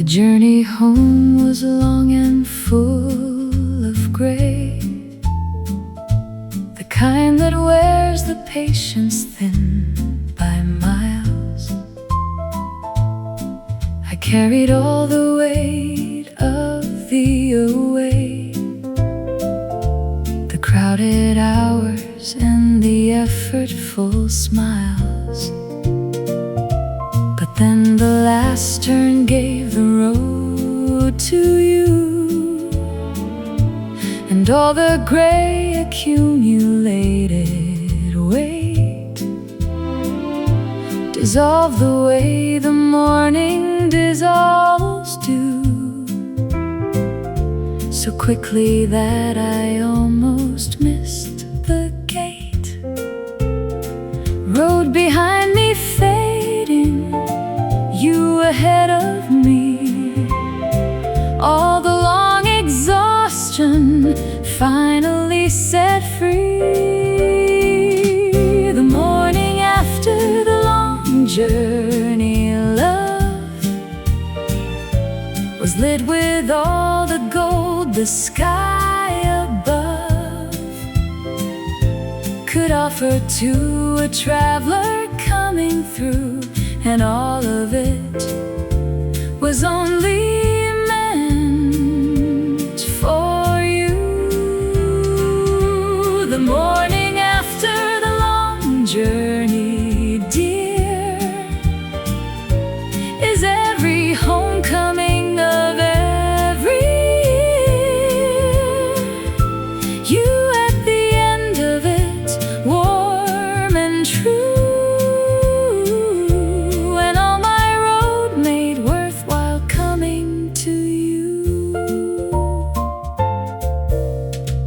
journey home was long and full of gray, the kind that wears the patience thin by miles. I carried all the weight of the away, the crowded hours and the effortful smiles. But then the last turn gave the road to you, and all the gray accumulated weight dissolved the way the morning dissolves dew, so quickly that I almost missed the gate. Road behind me fading, you ahead of me, all the long exhaustion finally set free. The morning after the long journey, love was lit with all the gold the sky above could offer to a traveler coming through. And all of it was only meant for you. The morning after the long journey, dear, is every homecoming of every year. You at the end of it, warm and true.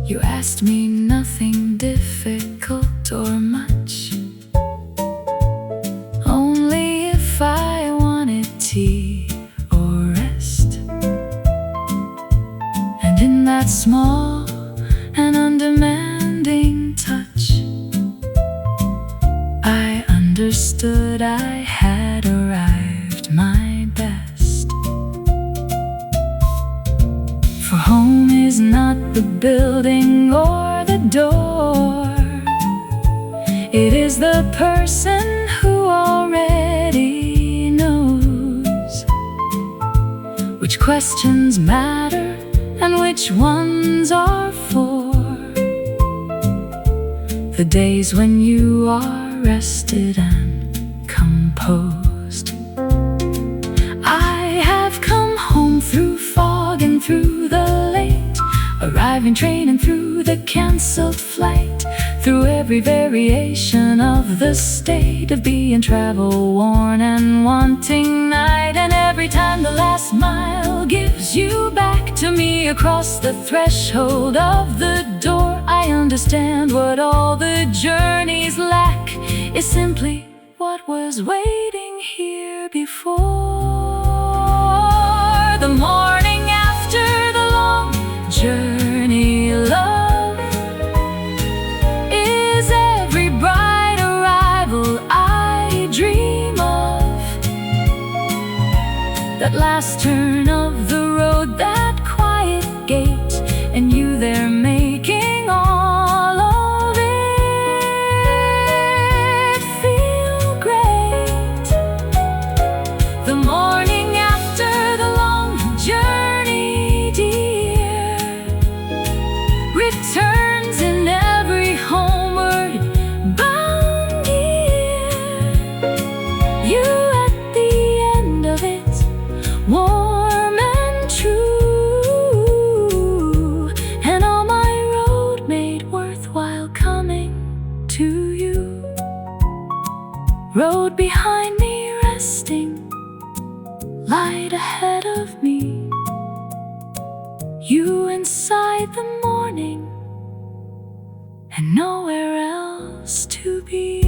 You asked me nothing difficult or much, only if I wanted tea or rest. And in that small and undemanding touch, I understood I had arrived my best. For home is not the building or the door, it is the person who already knows which questions matter and which ones are for the days when you are rested and composed. I have come home through fog and through the late arriving train and through the cancelled flight, through every variation of the state of being travel worn and wanting night. And every time the last mile gives you back to me across the threshold of the door, I understand what all the journeys lack is simply what was waiting here before. The morning after the long journey, love is every bright arrival I dream of, that last turn of the road, that quiet gate, and you there making all of it feel great. The morning after the long journey, dear, returns in every homeward bound year. You at the end of it, warm and true, and all my road made worthwhile coming to you. Road behind me resting, light ahead of me, you inside the morning and nowhere else to be.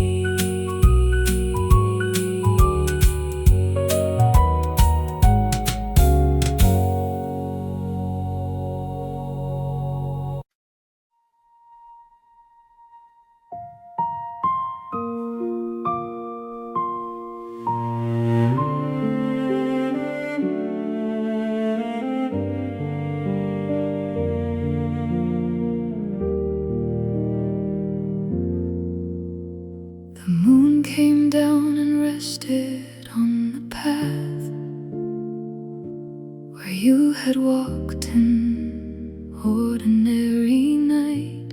where you had walked an ordinary night,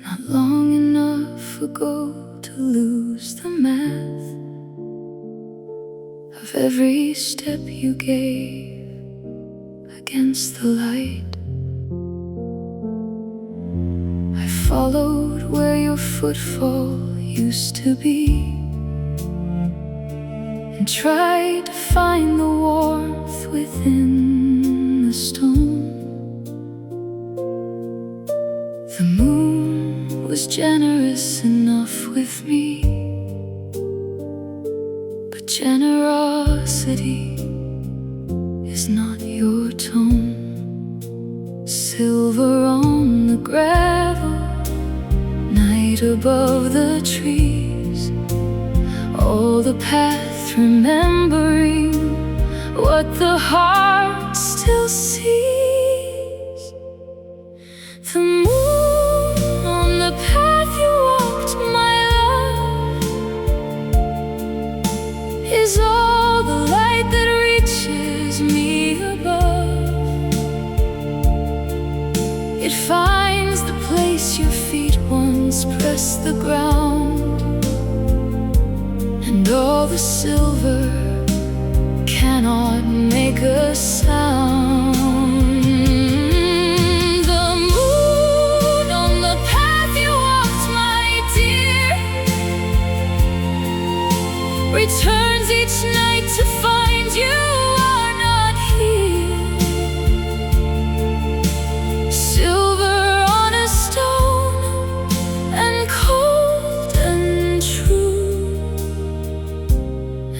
not long enough ago to lose the math of every step you gave against the light. I followed where your footfall used to be, and tried to find the warmth within the stone. The moon was generous enough with me, but generosity is not your tone. Silver on the gravel, night above the trees, all the path remembering what the heart still sees. The moon on the path you walked, my love, is all the light that reaches me above. It finds the place your feet once pressed the ground, and all the silver cannot make a sound. The moon on the path you walked, my dear, returns each night to find you are not here. Silver on a stone, and cold and true,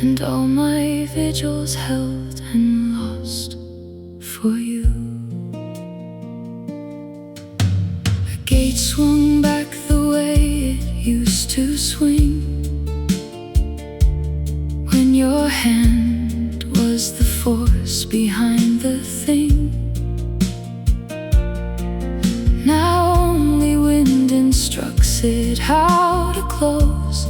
and all my vigils held and lost for you. The gate swung back the way it used to swing, when your hand was the force behind the thing. Now only wind instructs it how to close,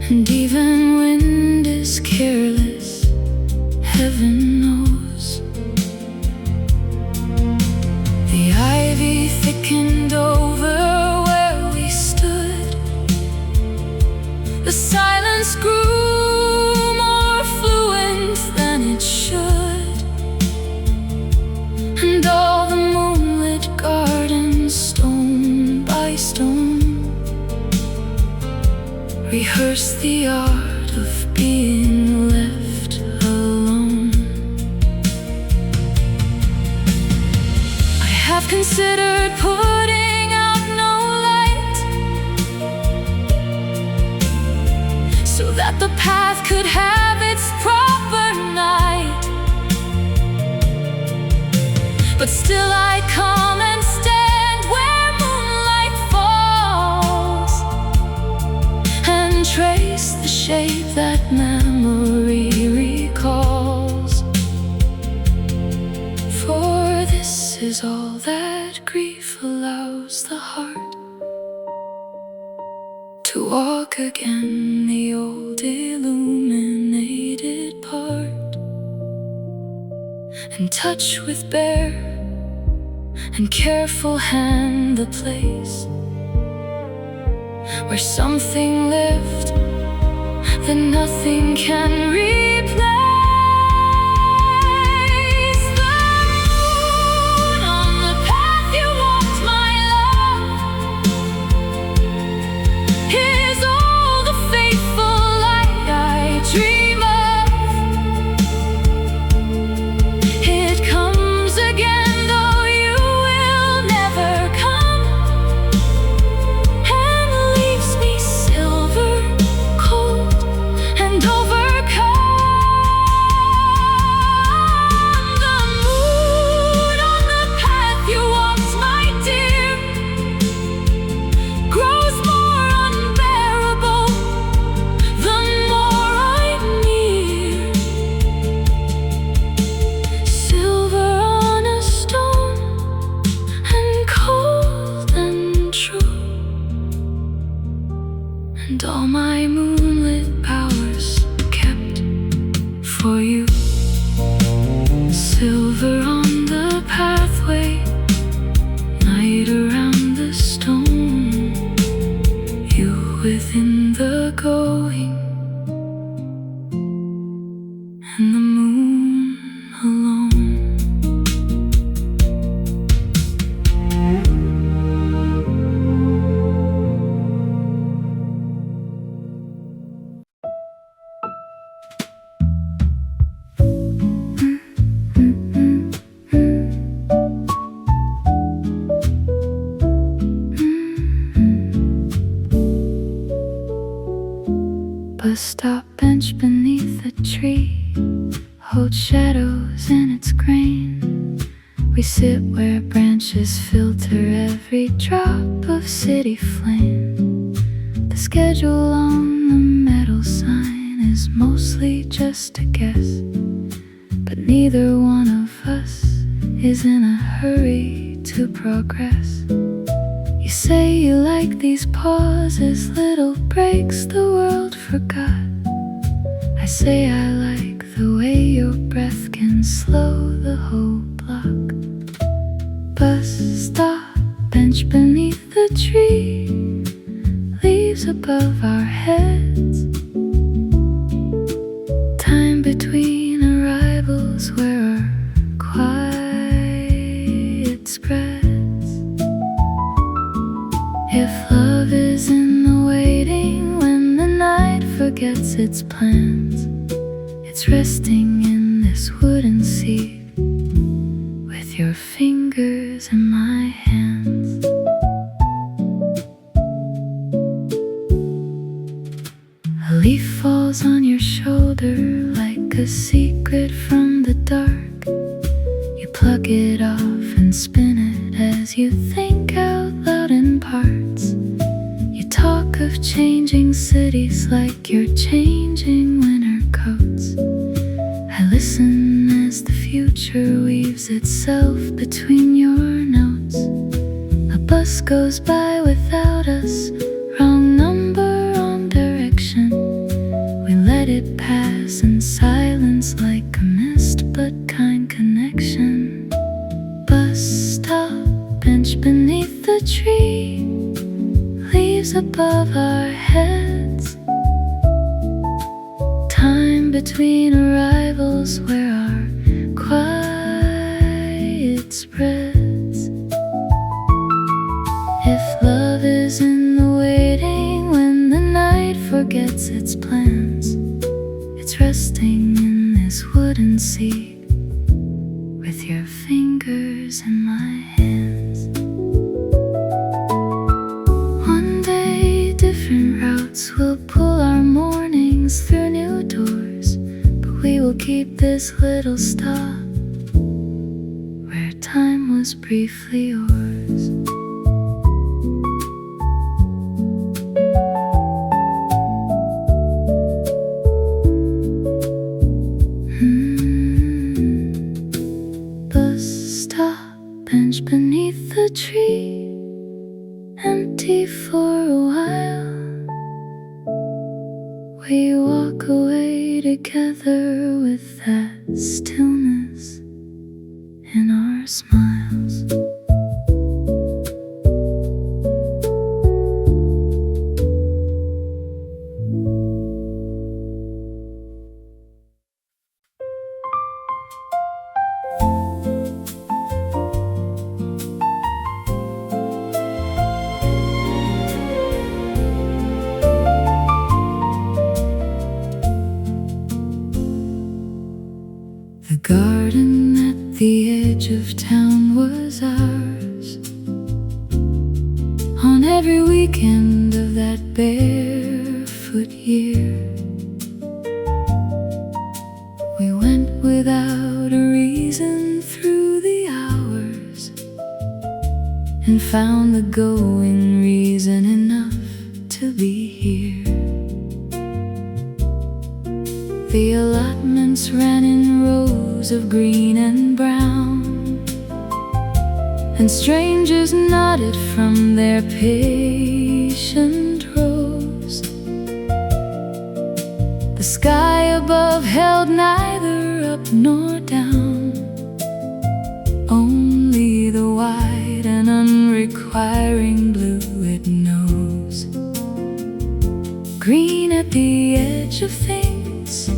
and even wind is careless, heaven knows. The ivy thickened over where we stood, the silence grew more fluent than it should, and all the moonlit gardens, stone by stone, rehearse the art of being left alone. I have considered putting out no light, so that the path could have its proper night. But still I come and stand where moonlight falls, and trace the shape that memory recalls. For this is all that grief allows the heart to walk again, the old illuminated part, and touch with bare and careful hand the place where something lived that nothing can replace. The moon on the path you walked, my love, is all the faithful light I dream of. It comes again, though you will never come, and leaves me silver, cold, and overcome. for you. Silver on the pathway, night around the stone, you within the going, and the moon alone. Bus stop bench beneath a tree holds shadows in its grain. We sit where branches filter every drop of city flame. The schedule on the metal sign is mostly just a guess, but neither one of us is in a hurry to progress. You say you like these pauses, little breaks the world forgot. I say I like the way your breath can slow the whole block. Bus stop, bench beneath the tree, leaves above our heads. Time between arrivals where our quiet spreads. If love is in the waiting when the night forgets its plans, it's resting in this wooden seat with your fingers in my hands. A leaf falls on your shoulder like a secret from the dark. You pluck it off and spin it as you think out loud in parts. You talk of changing cities like you're changing winter coats. I listen as the future weaves itself between your notes. A bus goes by without us, wrong number, wrong direction. We let it pass in silence like a missed but kind connection. Bus stop, bench beneath the tree, leaves above our heads. Time between arrivals where our quiet spreads. If love is in the waiting when the night forgets its plans, it's resting in this wooden seat with your fingers in my hands. One day different routes will pull our mornings through new doors, but we will keep this little stop where time was briefly yours. Bus stop, bench beneath the tree, empty for a while. We walk away together with that stillness in our smiles. The garden at the edge of town was ours. On every weekend of that barefoot year, we went without a reason through the hours and found the going reason enough to be here. The allotments ran in rows of green and brown, and strangers nodded from their patient rows. The sky above held neither nor down, only the wide and unrequiring blue it knows. Green at the edge of things,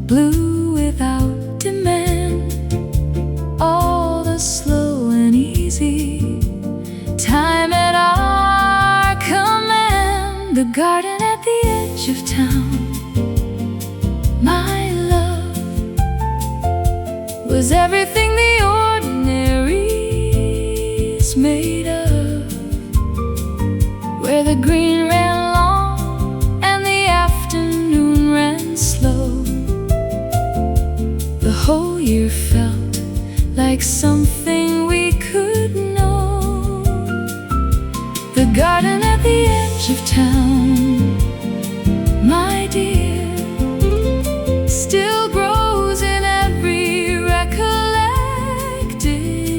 blue without demand, all the slow and easy time at our command. The garden at the edge of town, my love, was everything the ordinary is made of, where the green ran long and the afternoon ran slow. The whole year felt like something we could know. The garden at the edge of town, my dear, still grows in every recollected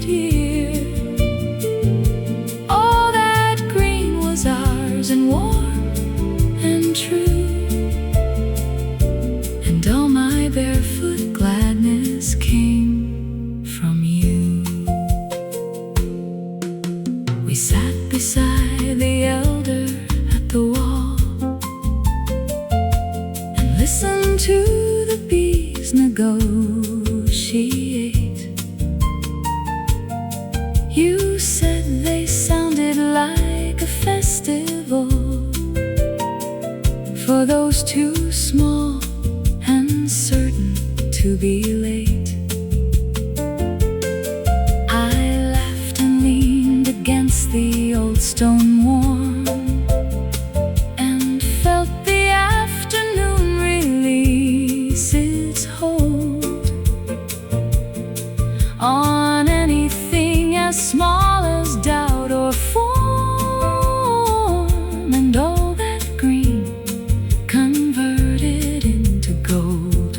year. All that green was ours, and warm and true, and all my barefoot gladness came from you. We sat beside the elder at the wall and listened to the bees negotiate. You said they sounded like a festival for those too small and certain to be late. I laughed and leaned against the old stone warm and felt the afternoon release its hold on anything as small as doubt or form, and all that green converted into gold.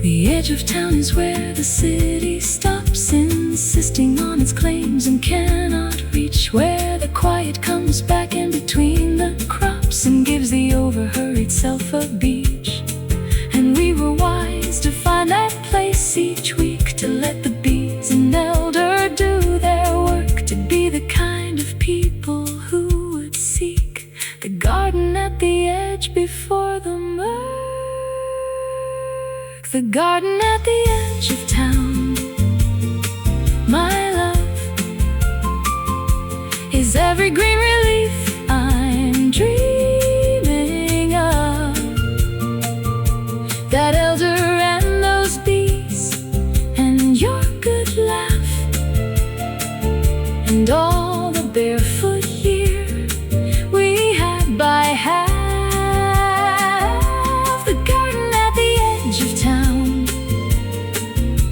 The edge of town is where the city stops, insisting on its claims and cannot reach, where the quiet comes back in between the crops and gives the overhurried self a beach. And we were wise to find that place each week, to let the bees and elder do their work, to be the kind of people who would seek the garden at the edge before the murk. The garden at the edge of town, my love, is every green relief I'm dreaming of. That elder and those bees and your good laugh, and all the barefoot year we had by half. The garden at the edge of town,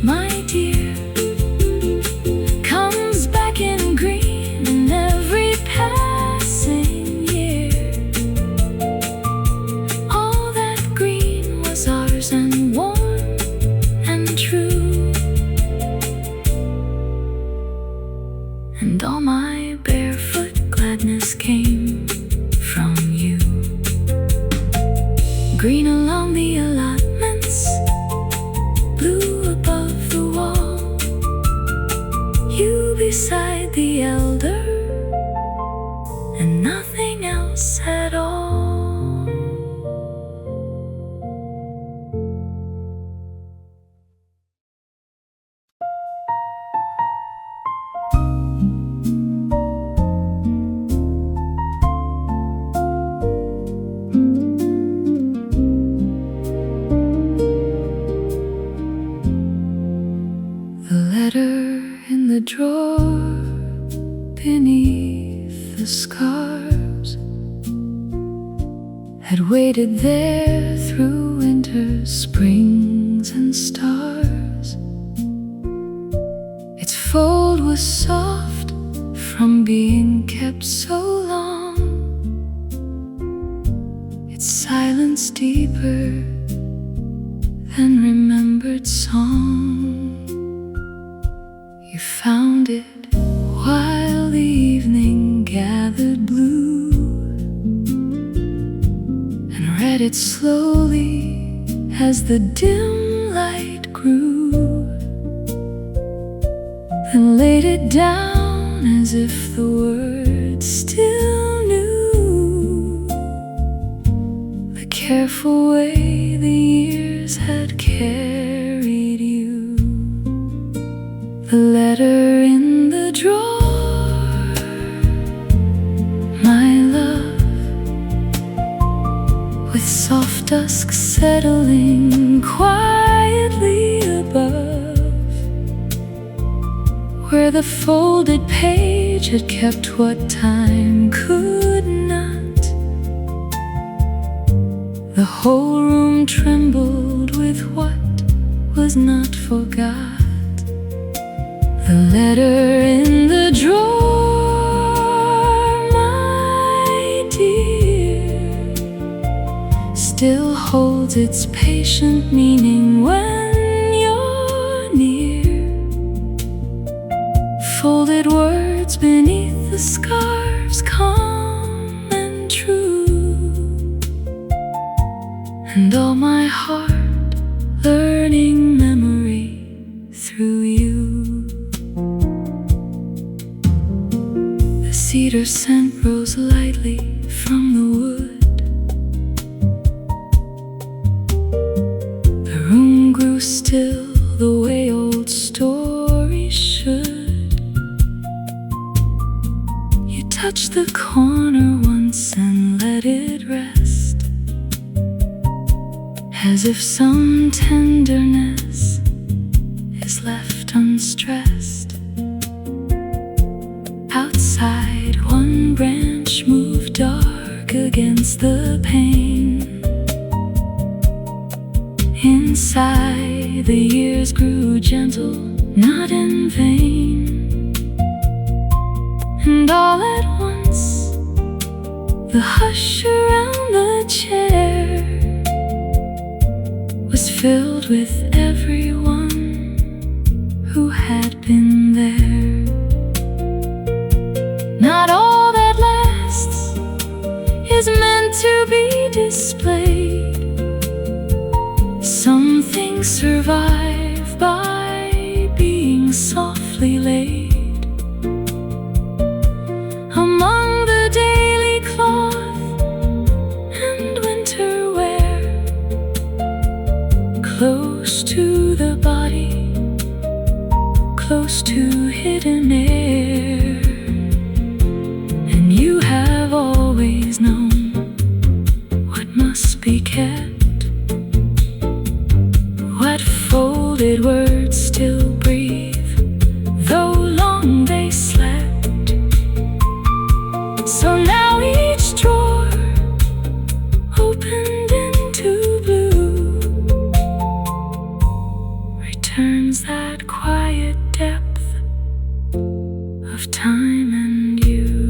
my dear, comes back in green in every passing year. All that green was ours, and warm and true, and all my barefoot gladness came from you. Green along the allotments, blue above the wall, you beside the elder, and nothing else at all. The letter in the drawer beneath the scarves had waited there through winter, springs, and stars. Its fold was soft from being kept so long, its silence deeper than remembered song. You found it while the evening gathered blue, and read it slowly as the dim light grew, then laid it down as if the words still knew the careful way the years had carried you. The letter in the drawer, my love, with soft dusk settling quietly above, where the folded page had kept what time could not. The whole room trembled with what was not forgot. The letter in the drawer, my dear, still holds its patient meaning when you're near. Folded words beneath the scarves, calm and true, and all my heart learning memory through you. The cedar scent rose lightly from the wood. The room grew still the way old stories should. You touched the corner once and let it rest, as if some tenderness is left unstressed. Outside, one branch moved dark against the pane. Inside, the years grew gentle, not in vain. And all at once, the hush around the chair was filled with everyone who had been there. Not all that lasts is meant to be displayed. Some things survive by being softly laid among the daily cloth and winter wear, close to the body, close to hidden air. And you have always known what must be kept, what folded words still breathe, though long they slept. So now each drawer opened into blue returns that quiet depth of time and you.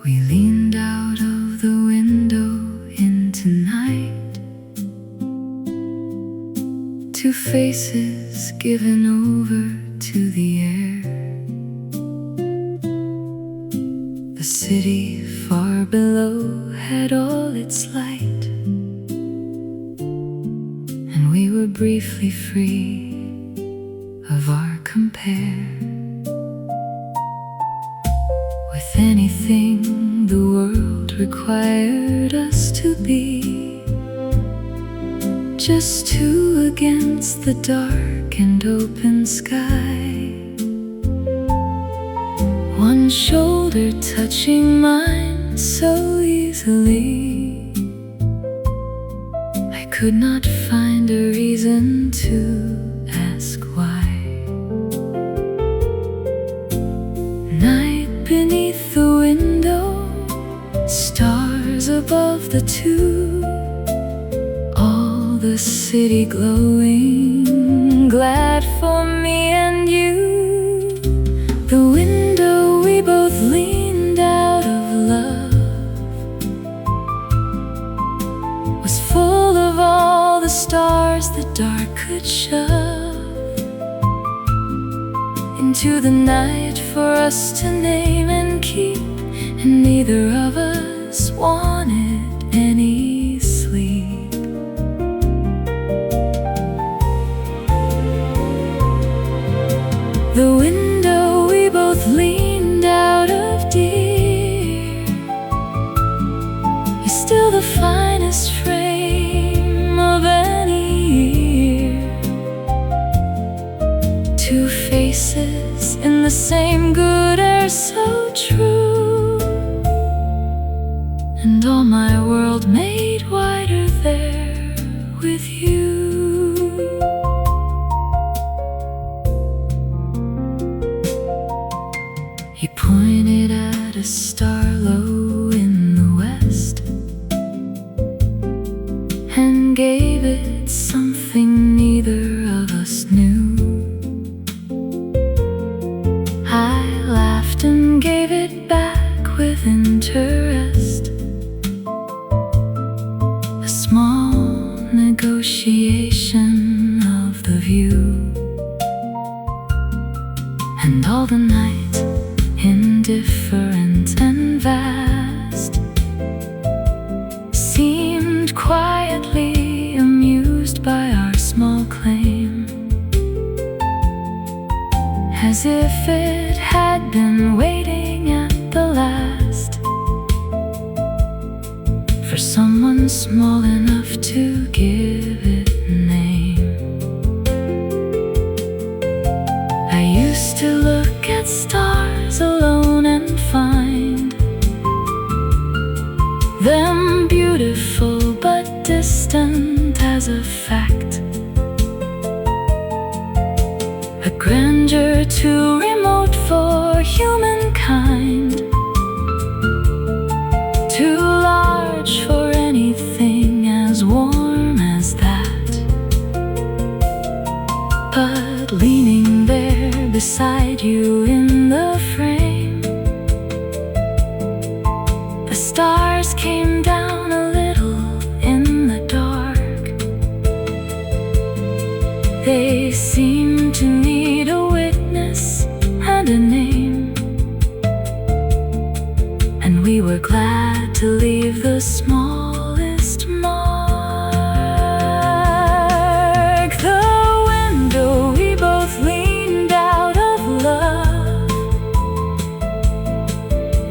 We leaned out of the window into night, two faces given over to the air. The city far below had all its light, and we were briefly free of our compare. With anything the world required us to be, just two against the dark and open sky. One shoulder touching mine so easily, I could not find a reason to ask why. of the two, all the city glowing, glad for me and you. The window we both leaned out of love was full of all the stars the dark could shove into the night for us to name and keep, and neither of us wanted any sleep. The window we both leaned out of, dear, is still the finest frame of any year. Two faces in the same good air, so true, and all my world made wider there with you. You pointed at a star low in the west and gave it something neither of us knew. I laughed and gave it back with interest, a small negotiation of the view. And all the night, indifferent and vast, seemed quietly amused by our small claim, as if it had been waiting at the last for someone small enough to give it a name. I used to look at stars alone and find them beautiful but distant as a fact, a grandeur too remote for humankind, too large for anything as warm as that. But leaning there beside you in the frame, the stars came down a little in the dark. They seemed to need a witness and a name, and we were glad to leave the smallest mark. The window we both leaned out of love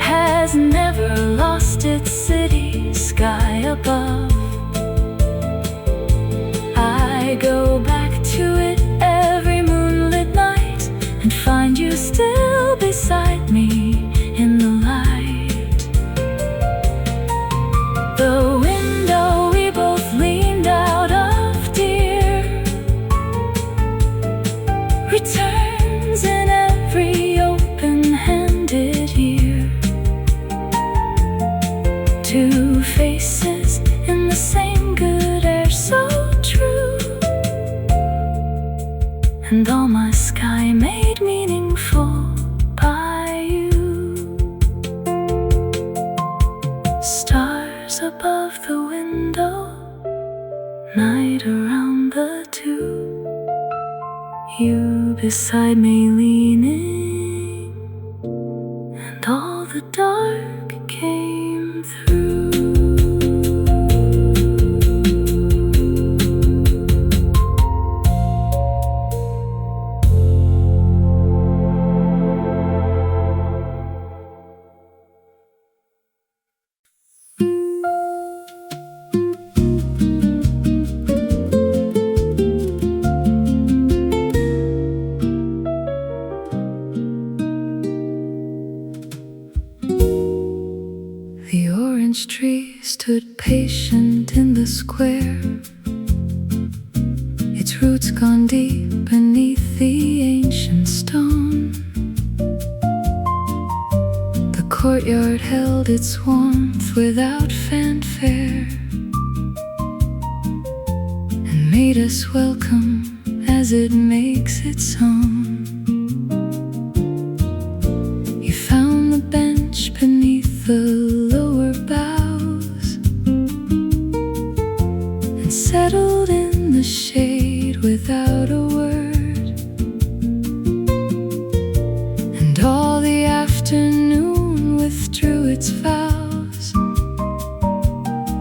has never lost its city sky above. I go back to it every moonlit night and find you still beside me in the light. The window we both leaned out of, dear, returns in every open-handed year. Two faces in the same good air, so true, and all my sky made meaningful by you. Stars above the window, night around the two, you beside me leaning, and all the dark came through. The orange tree stood patient in the square, its roots gone deep beneath the ancient stone. The court courtyard held its warmth without fanfare, and made us welcome as it makes its own. You found the bench beneath the lower boughs, and settled in the shade without a word. And all the afternoon withdrew its vows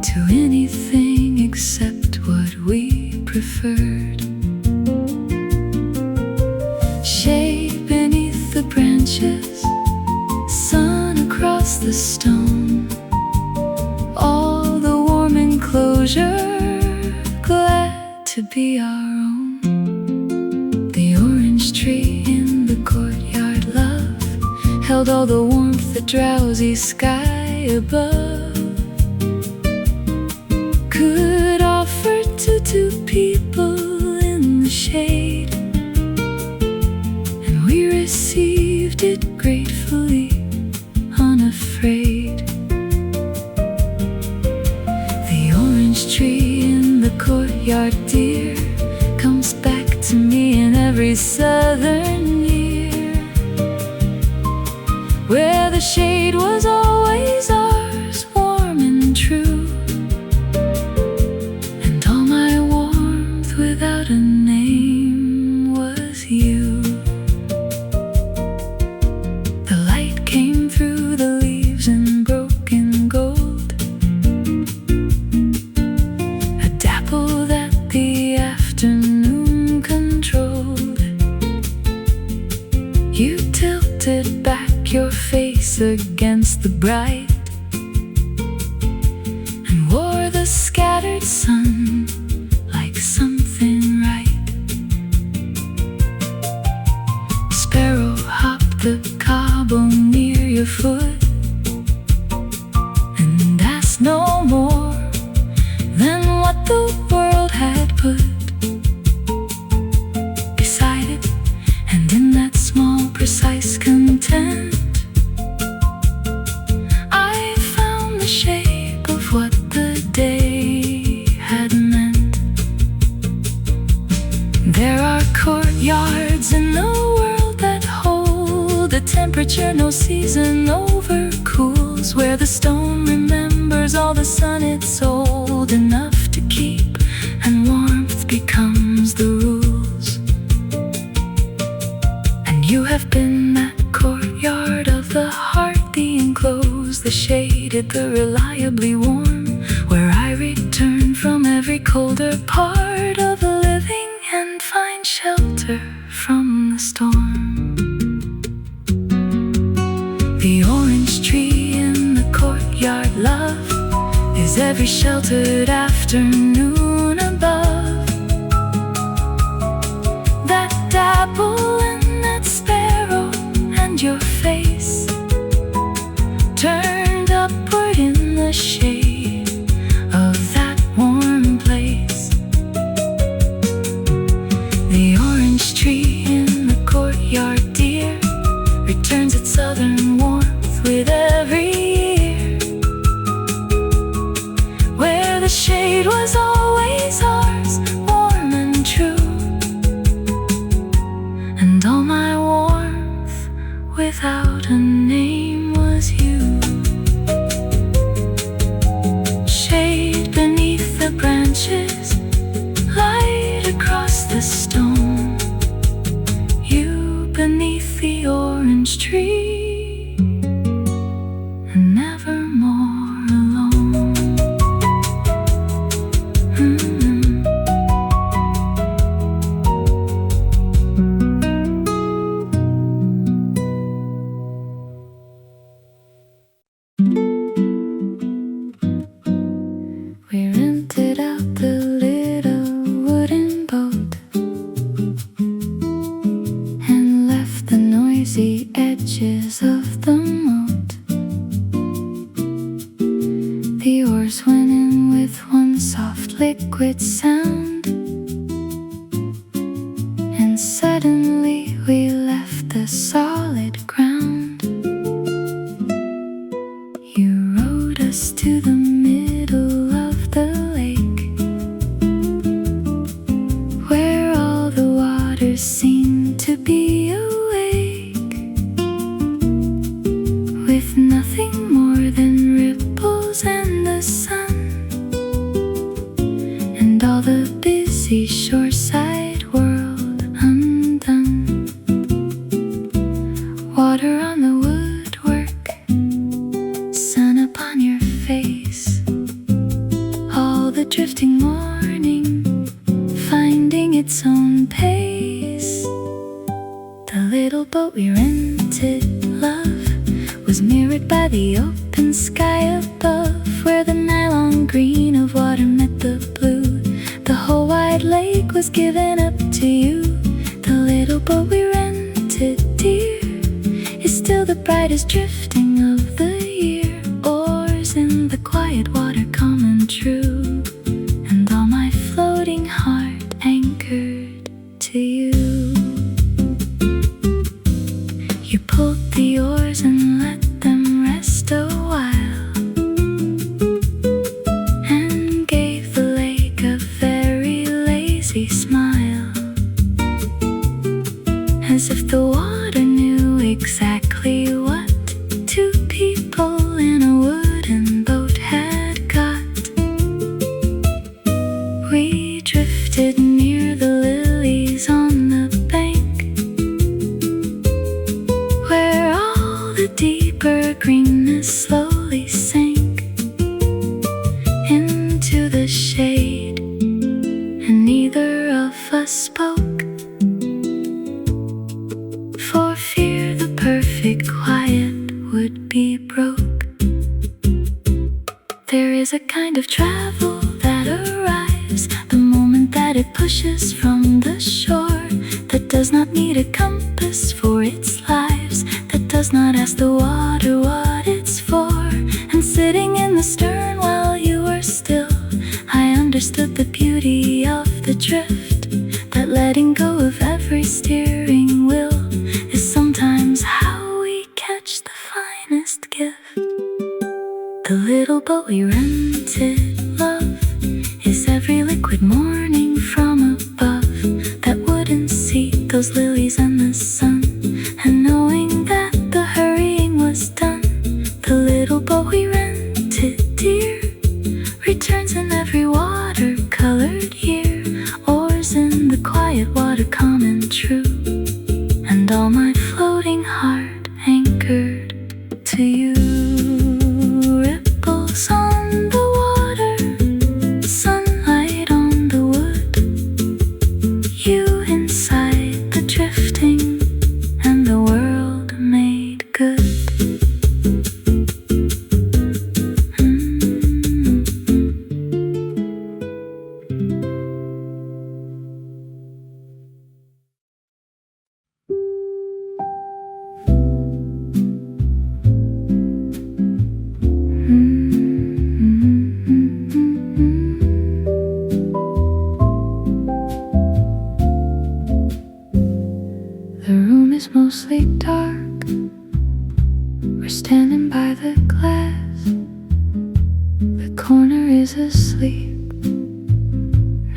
to anything except what we preferred. Shade beneath the branches, sun across the stone, all the warm enclosure glad to be our own. The orange tree in the courtyard, love, held all the warmth, the drowsy sky above could offer to two people in the shade, and we received it gratefully, unafraid. The orange tree in the courtyard, dear, comes back to me in every southern year, where the shade was always ours, warm and true, and all my warmth without a name was you. The light came through the leaves in broken gold, a dapple that the afternoon controlled. You tilted back your face against the bright, and wore the scattered sun like something right. Sparrow hopped the cobble near your foot, and asked no more than what the world had put beside it. And in that small, precise content, I found the shape of what the day had meant. There are courtyards in the world that hold a temperature no season overcools, where the stone remembers all the sun it's old enough to keep, and warmth becomes the rules. And you have been that courtyard of the heart, the enclosed, the shaded, the reliably warm, where I return from every colder part of living and find shelter from the storm. The orange tree in the courtyard, love, is every sheltered afternoon above. That dapple and that sparrow and your face turned upward in the shade of that warm place. The orange tree in the courtyard, dear, returns its southern warmth with every year, where the shade was always ours, warm and true, and all my warmth without a name was you. Shade beneath the branches, light across the stone, you beneath the orange tree, and never more alone. We rented out the little wooden boat and left the noisy edges of the moat. The oars went in with one soft liquid sound, and suddenly we left the solid ground. be awake, with nothing more than ripples and the sun, and all the busy shoreside world undone. Water on the woodwork, sun upon your face, all the drifting morning finding its own pace. The little boat we rented, love, was mirrored by the open sky above, where the nylon green of water met the blue. The whole wide lake was given up to you. The little boat we rented, dear, is still the brightest drifting of the year. Oars in the quiet water, calm and true, and all my floating heart anchored to you. You pulled the oars and let them rest a while, and gave the lake a very lazy smile, as if the water knew exactly what two people in a wooden boat had got. We drifted near the lilies on the bank, where all the deeper greenness slowly sank into the shade, and neither of us spoke, for fear the perfect quiet would be broke. There is a kind of travel that arrives the moment that it pushes from the shore, that does not need a compass for its lives, that does not ask the water what it's for. And sitting in the stern while you were still, I understood the beauty of the drift, that letting go of every steering wheel is sometimes how we catch the finest gift. The little boat we rented, love, is every liquid morning from above, that wooden seat, those lilies and the sun, and knowing that the hurrying was done. The little boat we rented, dear, returns in every water-colored year. Oars in the quiet water, calm and true, and all my floating heart anchored to you. Ripples on the water, sunlight on the wood, you inside the drifting, and the world made good. The room is mostly dark, we're standing by the glass, the corner is asleep,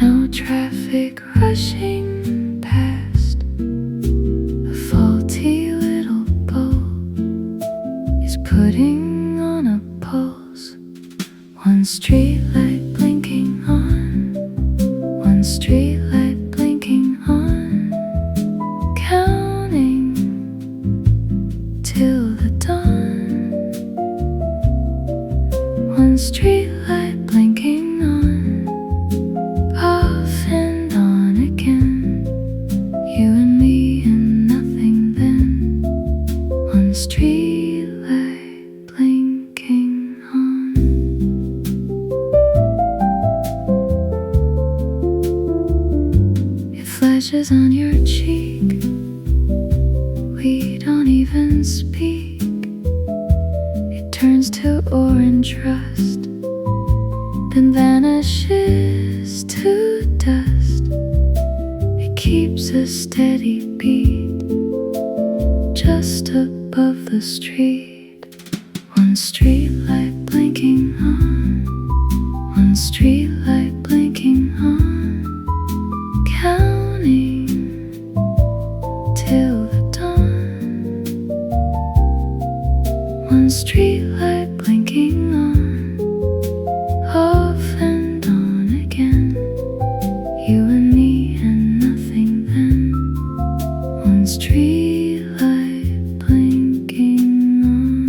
no traffic rushing past. A faulty little boat is putting on a pulse, one streetlight blinking on, one streetlight blinking on, counting till the dawn. One streetlight blinking on, off and on again, you and me and nothing then. One streetlight blinking on. It flashes on your cheek, we don't even speak. It turns to orange rust, then vanishes to dust. It keeps a steady beat just above the street. One streetlight blinking on, one streetlight blinking on, counting till streetlight blinking on, off and on again. You and me and nothing then. One streetlight blinking on.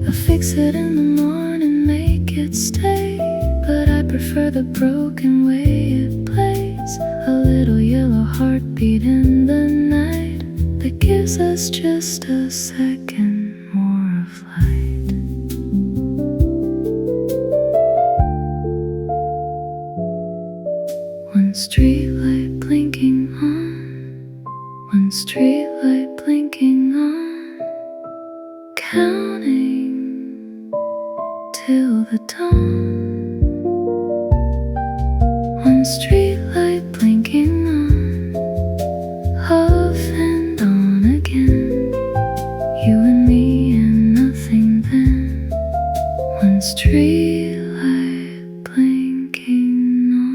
I'll fix it in the morning, make it stay, but I prefer the broken way it plays. A little yellow heartbeat in the night that gives us just a second more of light. One streetlight blinking on, one streetlight blinking on, counting till the dawn. One streetlight blinking on, off and on again. You and me and nothing then. One streetlight blinking on.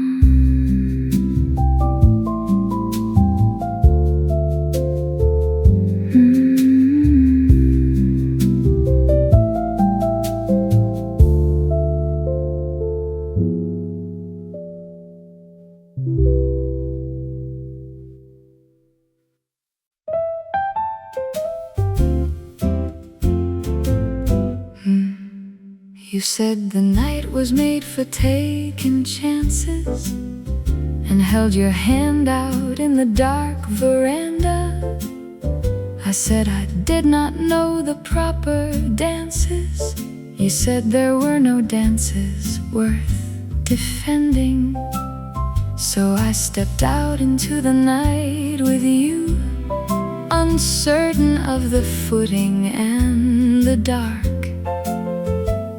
You said the night was made for taking chances, and held your hand out in the dark veranda. I said I did not know the proper dances. You said there were no dances worth defending. So I stepped out into the night with you, uncertain of the footing and the dark.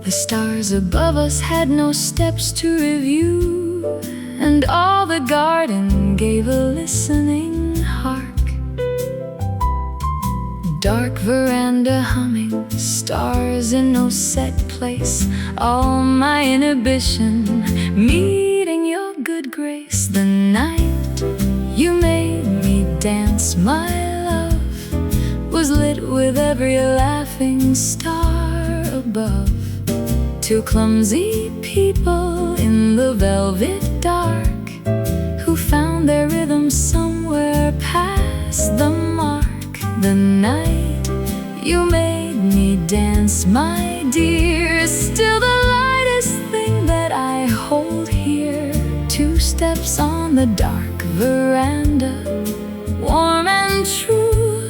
The stars above us had no steps to review, and all the garden gave a listening hark. Dark veranda humming, stars in no set place, all my inhibition meeting your good grace. The night you made me dance, my love, was lit with every laughing star above. Two clumsy people in the velvet dark, who found their rhythm somewhere past the mark. The night you made me dance, my dear, is still the lightest thing that I hold here. Two steps on the dark veranda, warm and true,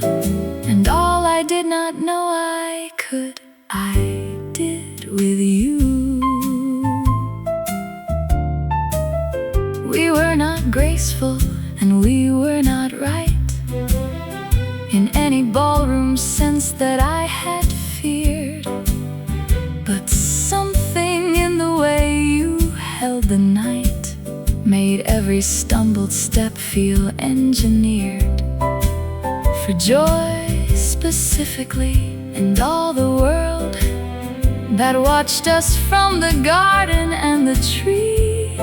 and all I did not know I could, I did with you. We were not graceful and we were not right in any ballroom sense that I had feared, but something in the way you held the night made every stumbled step feel engineered. For joy specifically, and all the world that watched us from the garden and the tree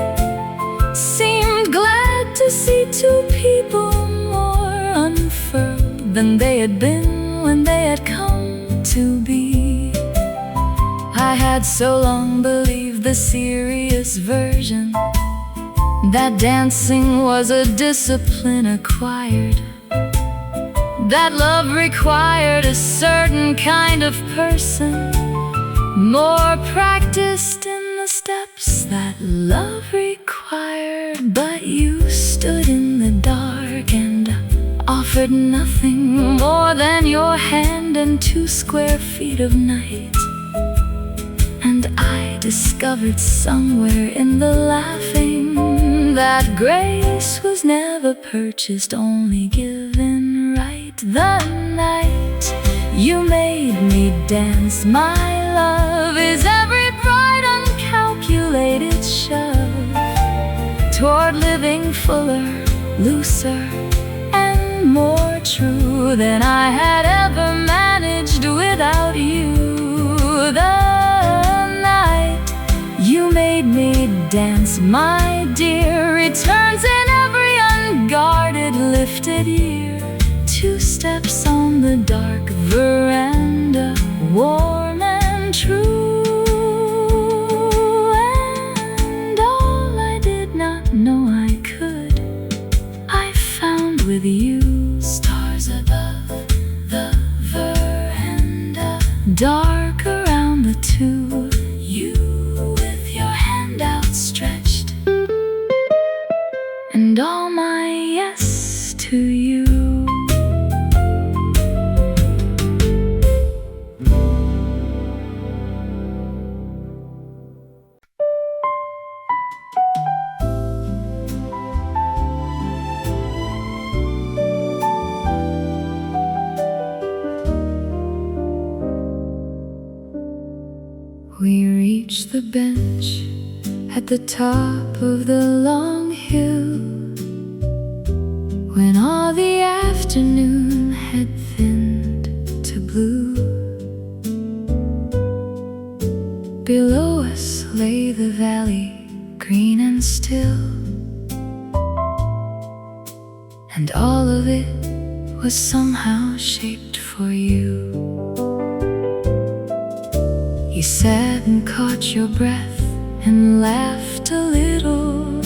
seemed glad to see two people more unfurled than they had been when they had come to be. I had so long believed the serious version, that dancing was a discipline acquired, that love required a certain kind of person, more practiced in the steps that love required. But you stood in the dark and offered nothing more than your hand and 2 square feet of night. And I discovered somewhere in the laughing that grace was never purchased, only given right. The night you made me dance, my love, is every bright uncalculated shove toward living fuller, looser, and more true than I had ever managed without you. The night you made me dance, my dear, returns in every unguarded lifted ear. To footsteps on the dark veranda, warm and true. And all I did not know I could, I found with you. Stars above the veranda, dark around the two, you with your hand outstretched, and all my yes to you. We reached the bench at the top of the long hill, when all the afternoon had thinned to blue. Below us lay the valley, green and still, and all of it was somehow shaped for you. You sat and caught your breath and laughed a little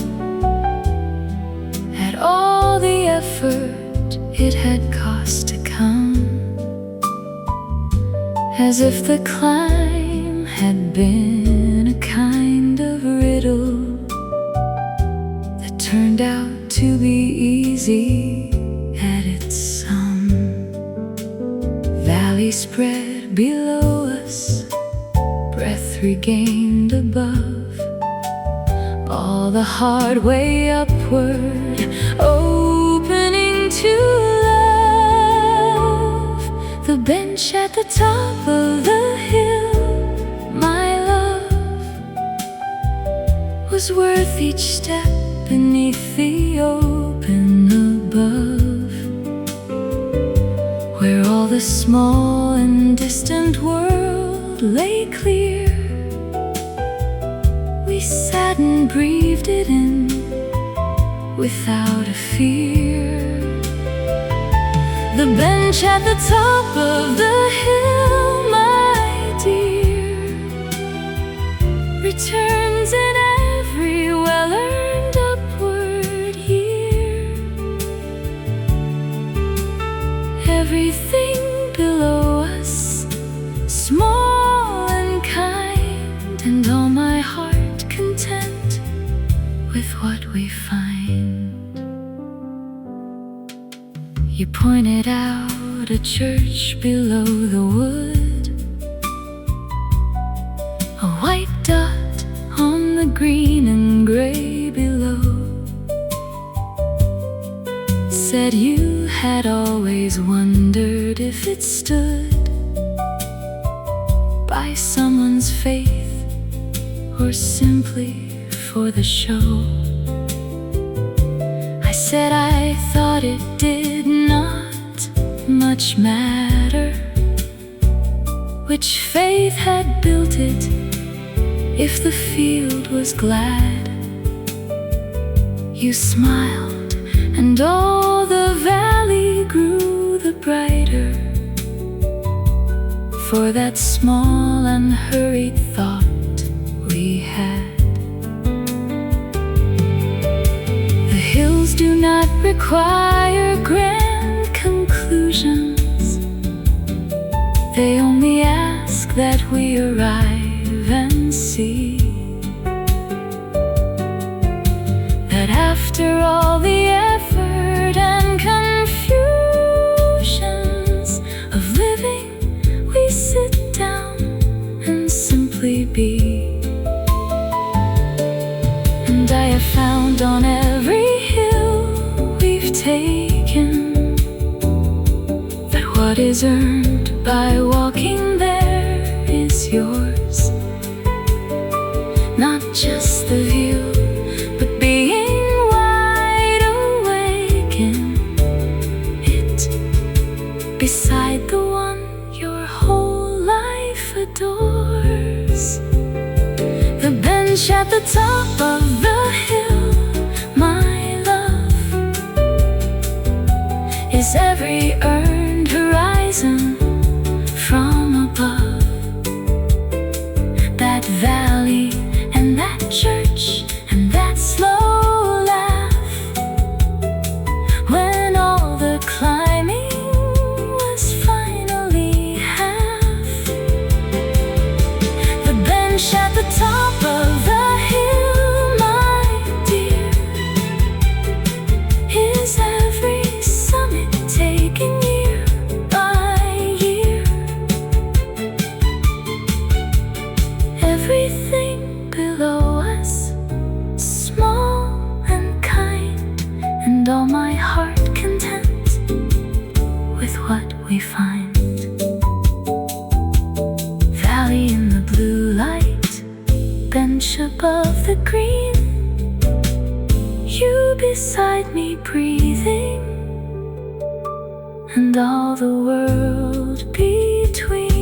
at all the effort it had cost to come, as if the climb had been a kind of riddle that turned out to be easy at its sum. Valley spread below us, breath regained above, all the hard way upward, opening to love. The bench at the top of the hill, my love, was worth each step beneath the open above, where all the small and distant world lay clear. We sat and breathed it in without a fear. The bench at the top of the hill, my dear, returns in every well-earned upward year. Everything below us, small and kind, and all my heart content with what we find. You pointed out a church below the wood, a white dot on the green and gray below. Said you had always wondered if it stood by someone's faith, or simply for the show. I said I thought it did not much matter which faith had built it, if the field was glad. You smiled, and all the valley grew the brighter for that small unhurried thought we had. The hills do not require grand conclusions, they only ask that we arrive and see that after all the effort and confusions of living, we sit down and simply be. And I have found on every hill we've taken that what is earned by walking there is yours. Not just the view, but being wide awake in it, beside the one your whole life adores. The bench at the top of the hill, my love, is every earth heart content with what we find. Valley in the blue light, bench above the green, you beside me breathing, and all the world between.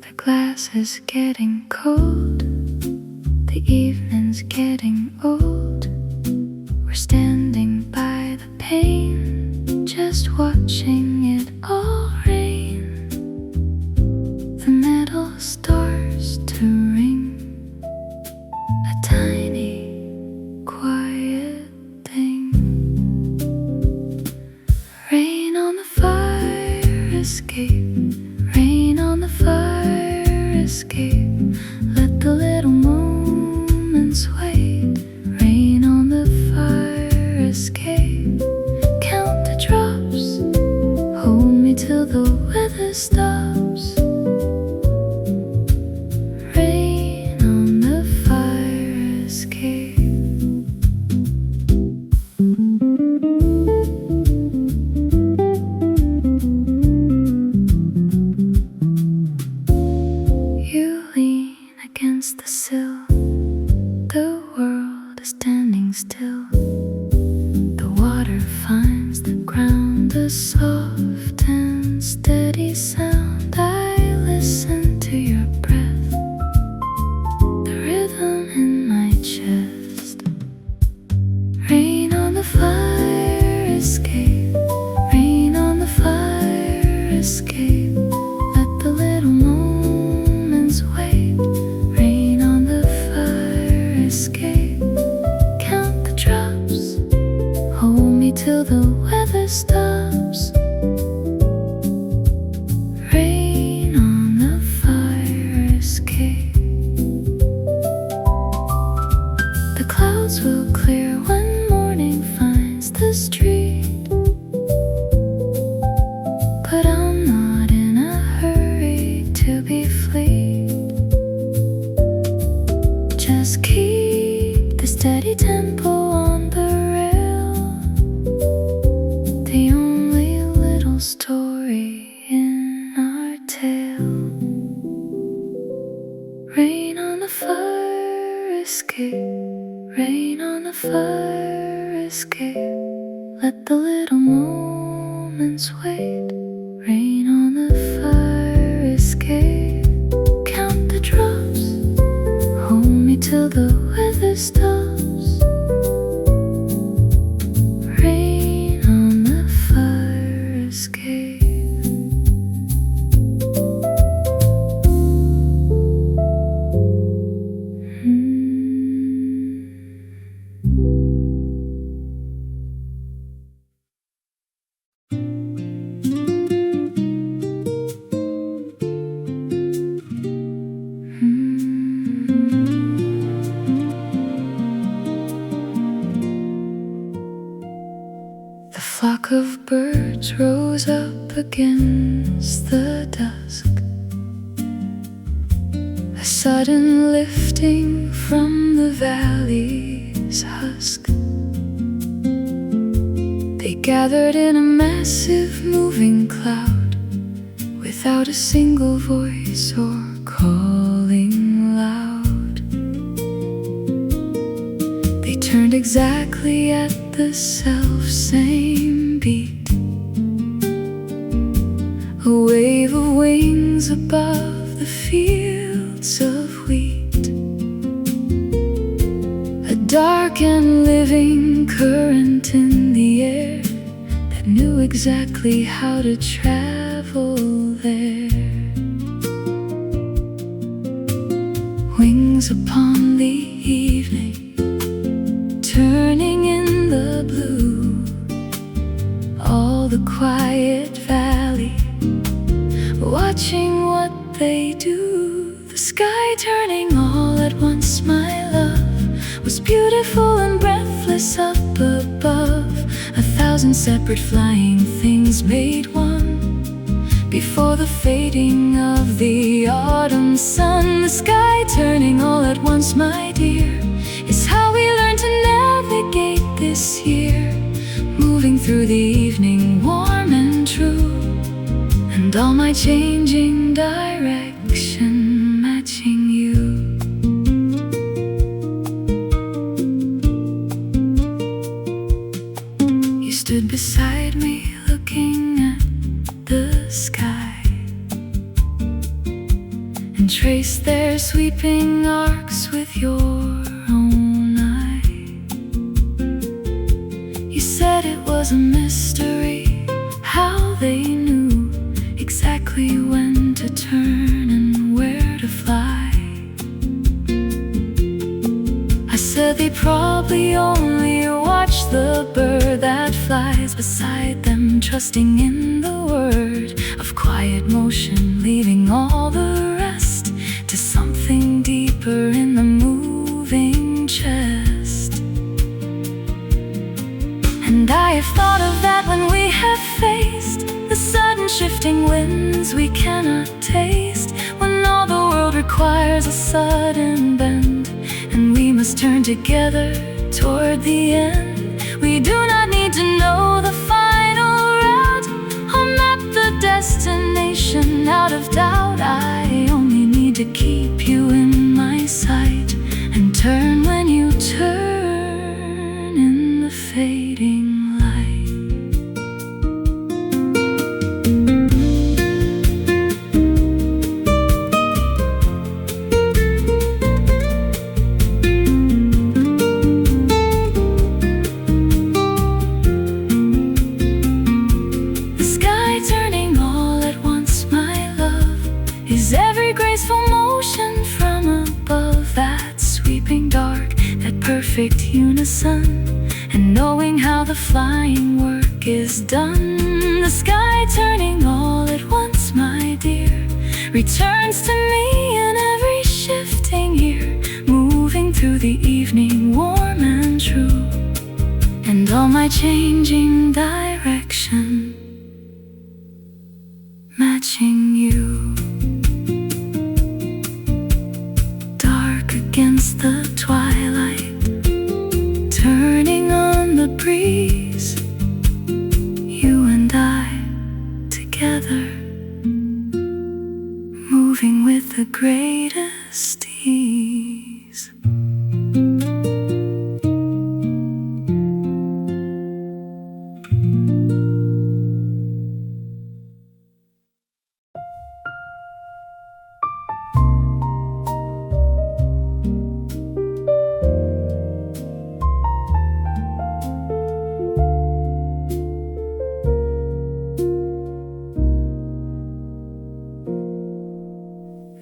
The glass is getting cold, the evening's getting old. We're standing by the pane, just watching it all rain. The metal starts to ring, a tiny, quiet thing. Rain on the fire escape, rain on the fire escape. Let the little moments wait. Rain on the fire escape. Count the drops, hold me till the weather stops. Rain on the fire escape. You lean against the sill, the world is standing still. The water finds the ground, a soft and steady sound. I listen to your breath, the rhythm in my chest. Rain on the fire escape, rain on the fire escape. Let the little moments wait. Rain on the fire escape. Count the drops, hold me till the weather stops. Rain on the fire escape. The clouds will clear when morning finds the street, but I'm not in a hurry to be fleet. Just keep the steady tempo on the rail, the only little story in our tale. Rain on the fire escape, rain on the fire escape. Let the little moments wait. Rain on the fire escape. Count the drops, hold me till the weather stops. Rain on the fire escape. The flock of birds rose up against the dusk, a sudden lifting from the valley's husk. They gathered in a massive moving cloud, without a single voice or calling loud. They turned exactly at the self-same beat, a wave of wings above the fields of wheat, a dark and living current in the air that knew exactly how to travel there. Wings upon the evening, turning in the blue, all the quiet valley watching what they do. The sky turning all at once, my love, was beautiful and breathless up above. 1,000 separate flying things made one. Before the fading of the autumn sun, the sky turning all at once, my dear, is how we learn to navigate this year. Moving through the evening warm and true, and all my changing direction matching you. You stood beside me looking at the sky, and traced their sweeping arcs with your own eye. You said it was a mystery how they knew exactly when to turn and where to fly. I said they probably only watch the bird that flies beside them, trusting in the word of quiet motion, leaving all the rest to something deeper in the moving chest. And I have thought of that when we have faced the sudden shifting winds we cannot taste, when all the world requires a sudden bend, and we must turn together toward the end. We do not need to know the final route or map the destination out of doubt. I only need to keep you in my sight and turn when you turn in the fading light. Is every graceful motion from above, that sweeping dark, that perfect unison, and knowing how the flying work is done. The sky turning all at once, my dear, returns to me in every shifting year, moving through the evening warm and true, and all my changing direction matching you. Against the twilight, turning on the breeze, you and I together, moving with the greatest ease.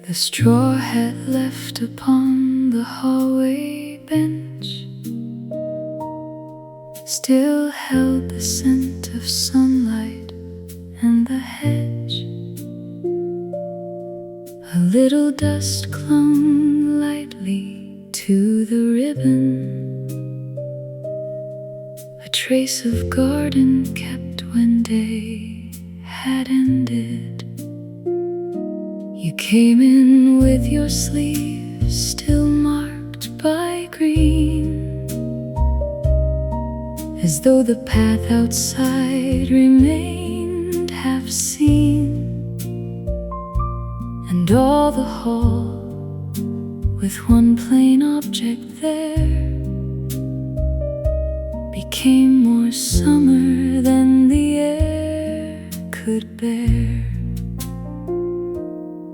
The straw hat left upon the hallway bench still held the scent of sunlight and the hedge. A little dust clung lightly to the ribbon, a trace of garden kept when day had ended. You came in with your sleeves still marked by green, as though the path outside remained half seen, and all the hall with one plain object there became more summer than the air could bear.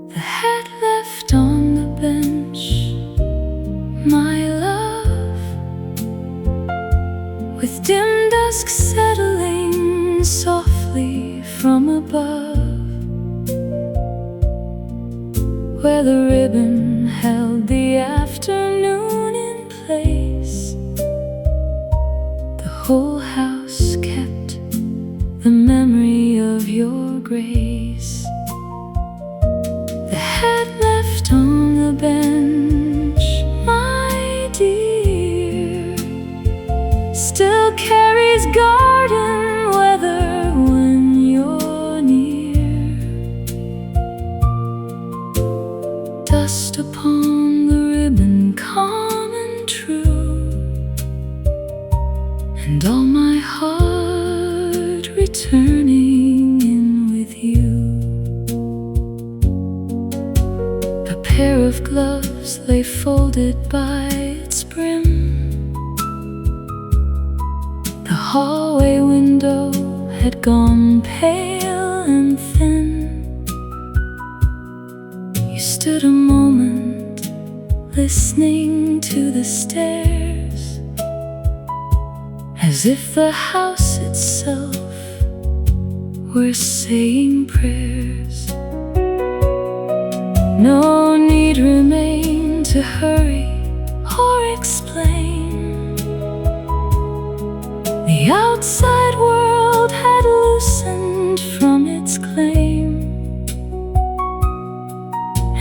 The hat left on the bench, my love, with dim dusk settling softly from above, where the ribbon held the afternoon in place. The whole house kept the memory of your grace, closed upon the ribbon, calm and true, and all my heart returning in with you. A pair of gloves lay folded by its brim. The hallway window had gone pale and thin. You stood a moment listening to the stairs, as if the house itself were saying prayers. No need remained to hurry or explain. The outside world had loosened from its claim,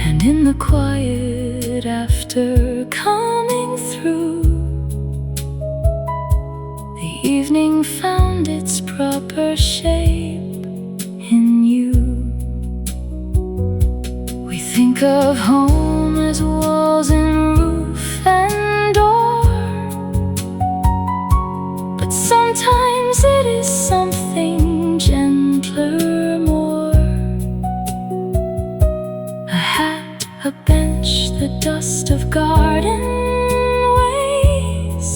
and in the quiet after coming through, the evening found its proper shape in you. We think of home as walls and roof and door, but sometimes it is something gentler, more. A hat, a bench, the dust of garden ways,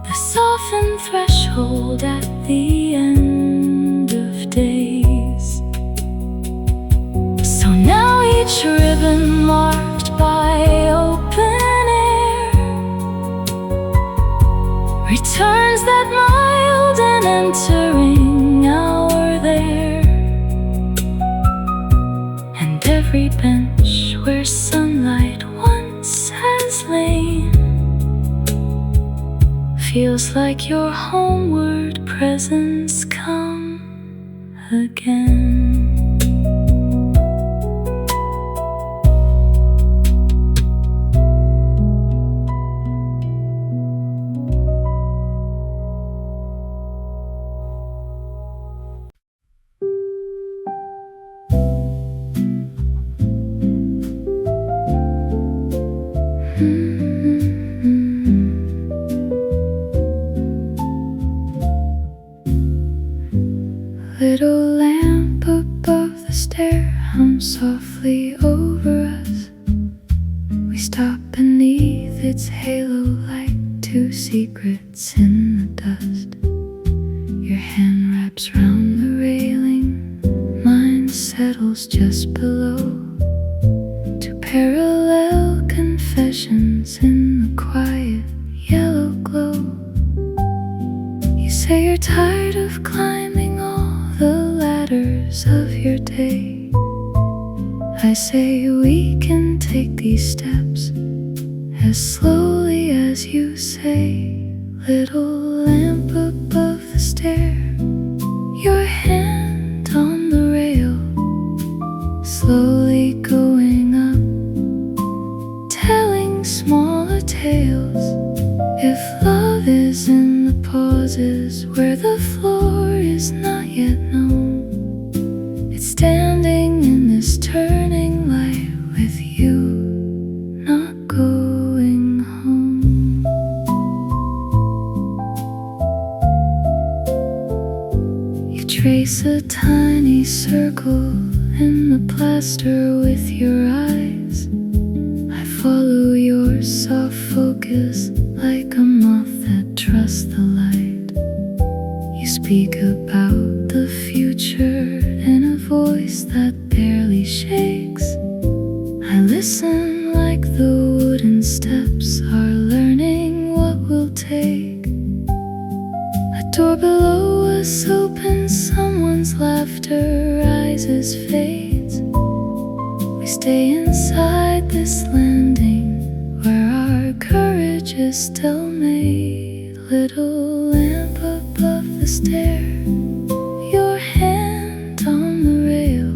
the softened threshold at the end of days. So now each ribbon marked by open air returns that mild and entering hour there. And every bench where sunlight once has lain feels like your homeward presence come again. Little lamp above the stair hums softly over us. We stop beneath its halo like two secrets in the dust. Your hand wraps round the railing, mine settles just below. Two parallel confessions in the quiet yellow glow. You say you're tired of climbing all the ladders of your day. I say we can take these steps as slowly as you say. Little lamp above the stair, your hand on the rail, slowly going up, telling smaller tales. If love is in the pauses where the floor is not yet known, it's standing in this turning light with you, not going home. You trace a tiny circle in the plaster with your eyes. I follow your soft focus like a moth that trusts the light. You speak about the future in a voice that barely shakes. I listen like the wooden steps are learning what we'll take. A door below us opens, someone's laughter rises, fades. We stay inside this landing where our courage is still made. Little lamp above the stair, your hand on the rail,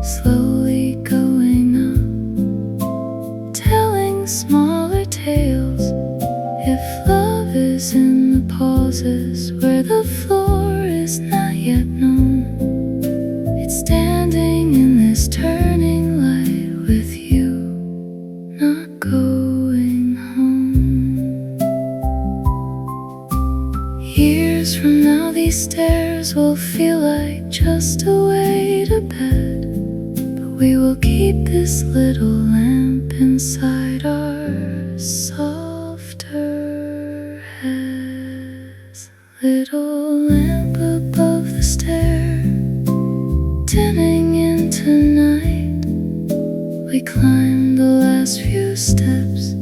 slowly going up, telling smaller tales. If love is in the pauses where the floor is not yet known, it's standing in this turning light with keep this little lamp inside our softer heads. Little lamp above the stair, dimming into night. We climb the last few steps